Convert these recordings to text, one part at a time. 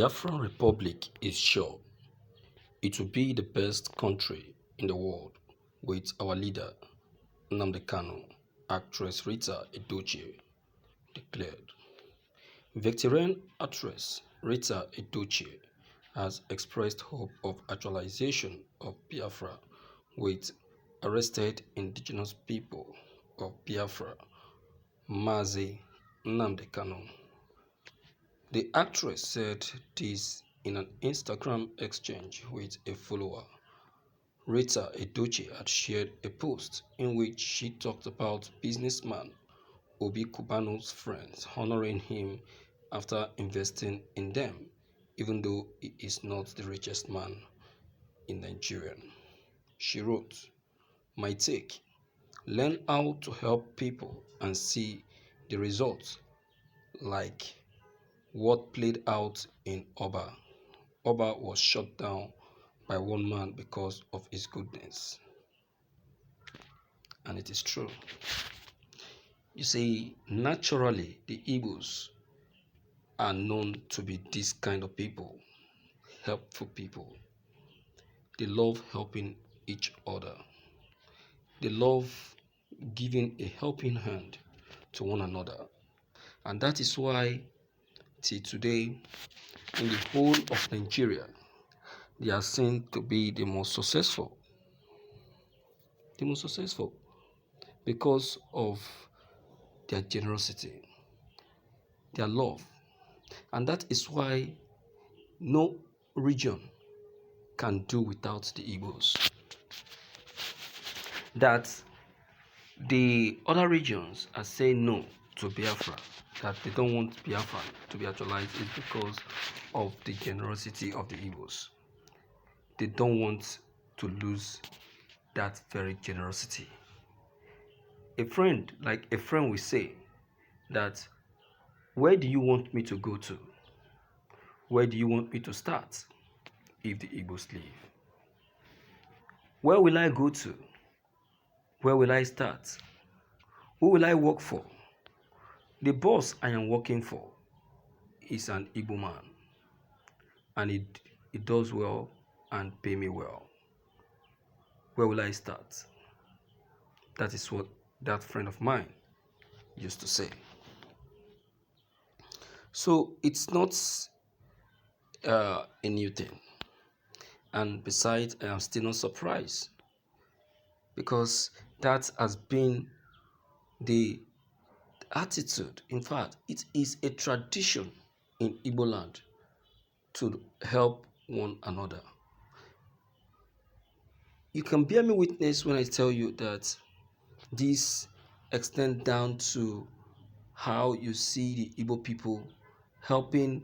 Biafran Republic is sure it will be the best country in the world with our leader, Nnamdi Kanu, actress Rita Edochie declared. Veteran actress Rita Edochie has expressed hope of actualization of Biafra with arrested indigenous people of Biafra, Mazi Nnamdi Kanu. The actress said this in an Instagram exchange with a follower. Rita Edochie had shared a post in which she talked about businessman Obi Kubano's friends honoring him after investing in them, even though he is not the richest man in Nigeria. She wrote, "My take, learn how to help people and see the results, like what played out in Oba. Oba was shut down by one man because of his goodness." And it is true. You see, naturally, the Igbos are known to be this kind of people, helpful people. They love helping each other. They love giving a helping hand to one another. And that is why, till today, in the whole of Nigeria, they are seen to be the most successful. The most successful because of their generosity, their love. And that is why no region can do without the Igbos. That the other regions are saying no to Biafra, that they don't want Biafra to be actualized, is because of the generosity of the Igbos. They don't want to lose that very generosity. A friend will say that, where do you want me to go to? Where do you want me to start if the Igbos leave? Where will I go to? Where will I start? Who will I work for? The boss I am working for is an Igbo man, and he does well and pay me well. Where will I start? That is what that friend of mine used to say. So it's not a new thing. And besides, I am still not surprised, because that has been the attitude. In fact, it is a tradition in Igbo land to help one another. You can bear me witness when I tell you that this extends down to how you see the Igbo people helping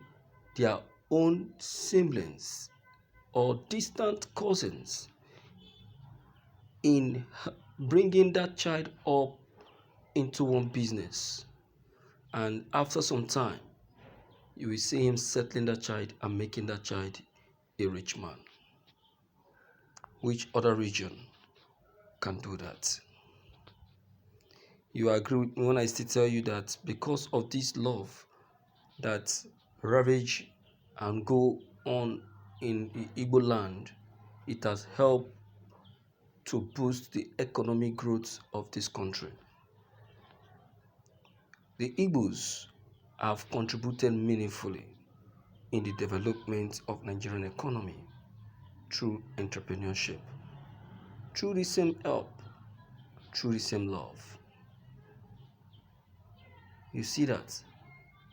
their own siblings or distant cousins in bringing that child up into one business. And after some time, you will see him settling that child and making that child a rich man. Which other region can do that? You agree with me when I still tell you that because of this love that ravage and go on in the Igbo land, it has helped to boost the economic growth of this country. The Igbos have contributed meaningfully in the development of Nigerian economy through entrepreneurship, through the same help, through the same love. You see that?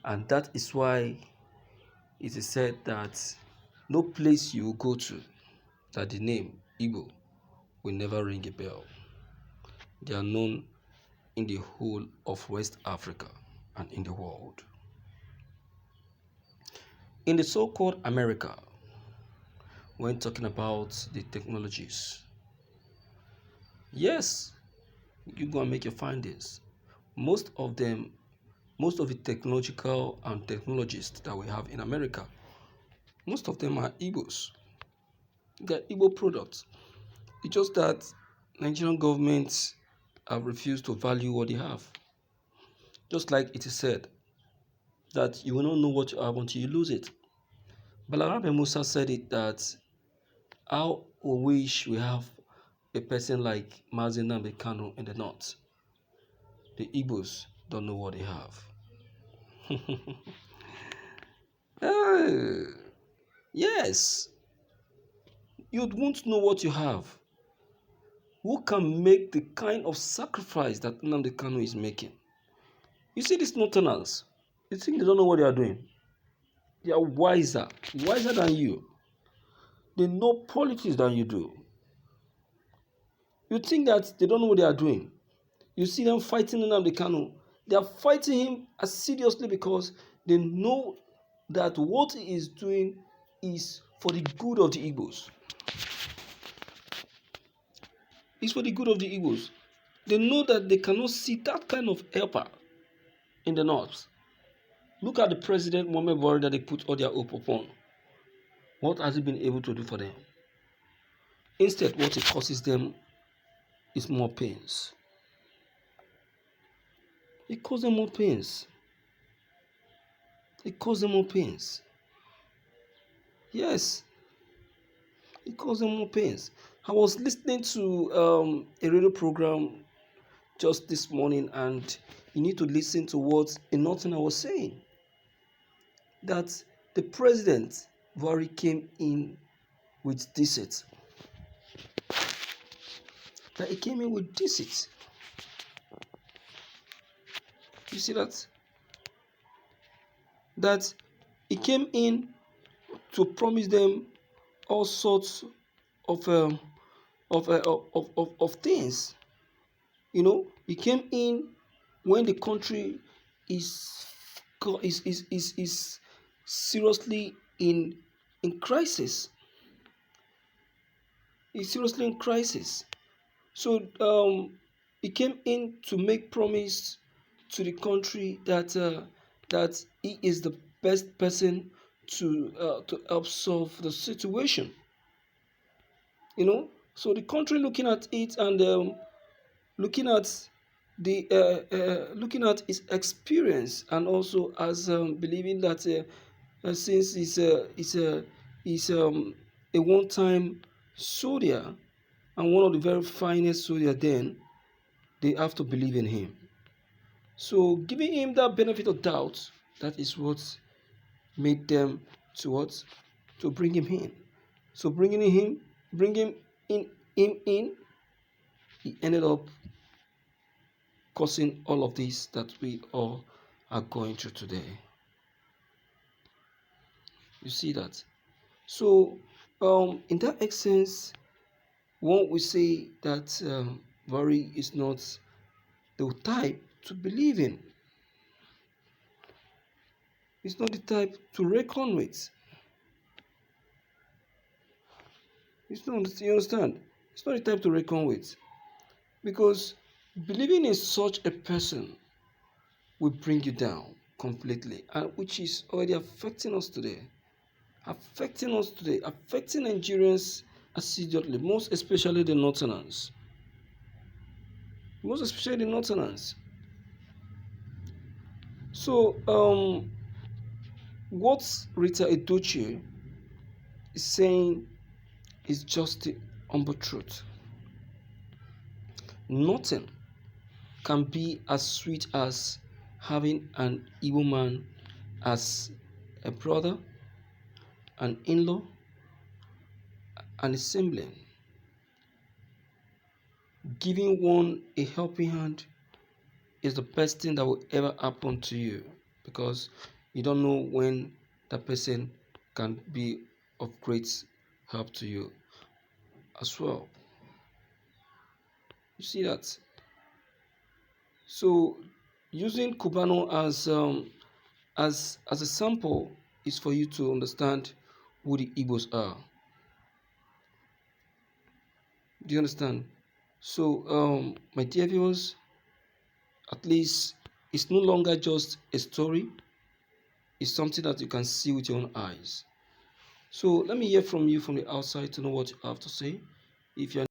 And that is why it is said that no place you will go to that the name Igbo will never ring a bell. They are known in the whole of West Africa and in the world. In the so-called America, when talking about the technologies, yes, you go and make your findings. Most of the technological and technologists that we have in America, most of them are Igbos. They're Igbo products. It's just that Nigerian governments have refused to value what they have. Just like it is said that you will not know what you have until you lose it. Balarabe Musa said it that how we wish we have a person like Nnamdi Kanu in the north. The Igbos don't know what they have. uh, yes, you won't know what you have. Who can make the kind of sacrifice that Nnamdi Kanu is making? You see these northerners, you think they don't know what they are doing? They are wiser than you. They know politics than you do. You think that they don't know what they are doing. You see them fighting Nnamdi Kanu. They are fighting him assiduously because they know that what he is doing is for the good of the Igbos. It's for the good of the Igbos. They know that they cannot see that kind of helper in the north. Look at the president Muhammad Buhari that they put all their hope upon. What has he been able to do for them? Instead, what it causes them is more pains. It causes them more pains. It causes them more pains. Yes, it causes them more pains. I was listening to a radio program just this morning, and you need to listen to what a northerner was saying. That the president Buhari came in with deceit. That he came in with deceit. You see that? That he came in to promise them all sorts of things. You know, he came in when the country is seriously in crisis. It's seriously in crisis. So he came in to make promise to the country that that he is the best person to help solve the situation. You know, so the country looking at it and looking at looking at his experience, and also as believing that since he's a one-time soldier and one of the very finest soldier, then they have to believe in him. So giving him that benefit of doubt, that is what made them to bring him in. So bringing him in, he ended up causing all of this that we all are going through today. You see that? So in that essence, one will say that Buhari is not the type to believe in. It's not the type to reckon with. It's not, you understand? It's not the type to reckon with. Because believing in such a person will bring you down completely, and which is already affecting us today. Affecting Nigerians assiduously, most especially the northerners. So, what Rita Edochie is saying is just the humble truth. Nothing can be as sweet as having an Igbo man as a brother, an in-law, and a sibling. Giving one a helping hand is the best thing that will ever happen to you, because you don't know when that person can be of great help to you as well. You see that? So using Cubano as a sample is for you to understand who the Igbos are. Do you understand? So my dear viewers, at least it's no longer just a story. It's something that you can see with your own eyes. So let me hear from you from the outside to know what you have to say. If you're